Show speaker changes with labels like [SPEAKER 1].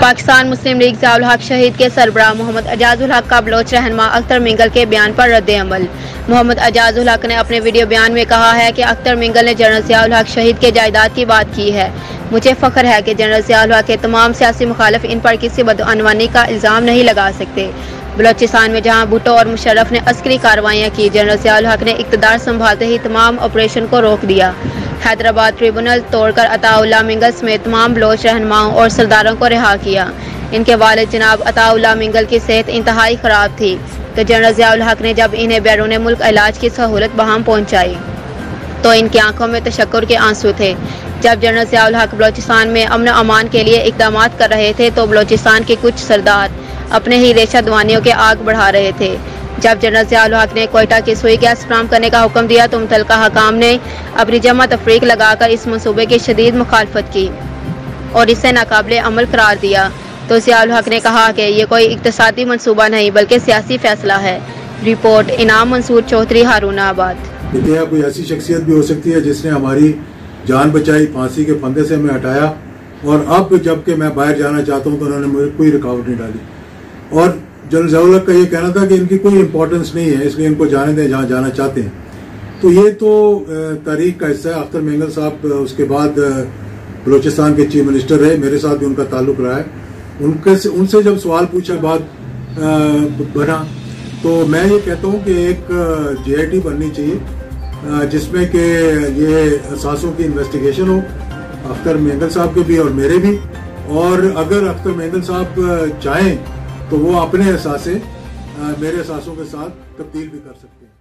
[SPEAKER 1] پاکستان مسلم league Zia الحق شہید کے سربراہ محمد اعجاز الحق کا بلوچ رہنما اختر منگل کے بیان پر رد عمل۔ محمد اعجاز الحق نے اپنے ویڈیو بیان میں کہا ہے کہ اختر منگل نے جنرل ضیاء الحق شہید کے جائیداد کی بات کی ہے۔ مجھے فخر ہے کہ جنرل ضیاء الحق کے تمام سیاسی مخالف ان پر کسی بدعنوانی کا الزام نہیں لگا سکتے۔ بلوچستان میں جہاں بھٹو اور مشرف نے عسکری کارروائیاں کی، جنرل ضیاء الحق نے اقتدار سنبھالتے ہی تمام آپریشن کو روک دیا۔ حیدرآباد ٹریبونل توڑ کر عطا اللہ منگل سمیت تمام بلوچ رہنماؤں اور سرداروں کو رہا کیا۔ ان کے والد جناب عطا اللہ منگل کی صحت انتہائی خراب تھی، تو جنرل ضیاء الحق نے جب انہیں بیرون ملک علاج کی سہولت بہم پہنچائی تو ان کی آنکھوں میں تشکر کے آنسو تھے۔ جب جنرل ضیاء الحق بلوچستان میں امن و امان کے لیے اقدامات کر رہے تھے تو بلوچستان کے کچھ سردار اپنے ہی ریشہ دوانیوں کے آگ بڑھا رہے تھے۔ جب جنرل ضیاء الحق نے کوئٹہ کی سوئی گیس فراہم کرنے کا حکم دیا تو متعلقہ حکام نے اپنی جمع تفریق لگا کر اس منصوبے کی شدید مخالفت کی اور اسے ناقابل عمل قرار دیا، تو ضیاء الحق نے کہا کہ یہ کوئی اقتصادی منصوبہ نہیں بلکہ سیاسی فیصلہ ہے۔ رپورٹ انعام منصور چودھری، ہارون آباد۔
[SPEAKER 2] دیکھیں، کوئی ایسی شخصیت بھی ہو سکتی ہے جس نے ہماری جان بچائی، پھانسی کے پھندے سے ہمیں ہٹایا، اور اب جب کہ میں باہر جانا چاہتا ہوں تو انہوں نے مجھے کوئی رکاوٹ نہیں ڈالی۔ اور جنرل ضیاء الحق کا یہ کہنا تھا کہ ان کی کوئی امپورٹنس نہیں ہے، اس لیے ان کو جانے دیں جہاں جانا چاہتے ہیں۔ تو یہ تو تاریخ کا حصہ ہے۔ اختر منگل صاحب اس کے بعد بلوچستان کے چیف منسٹر رہے، میرے ساتھ بھی ان کا تعلق رہا ہے۔ ان سے جب سوال پوچھا بات بنا تو میں یہ کہتا ہوں کہ ایک GIT بننی چاہیے جس میں کہ یہ اثاثوں کی انویسٹیگیشن ہو، اختر منگل صاحب کے بھی اور میرے بھی، اور اگر اختر منگل صاحب چاہیں تو وہ اپنے اثاثے میرے اثاثوں کے ساتھ تبدیل بھی کر سکتے ہیں۔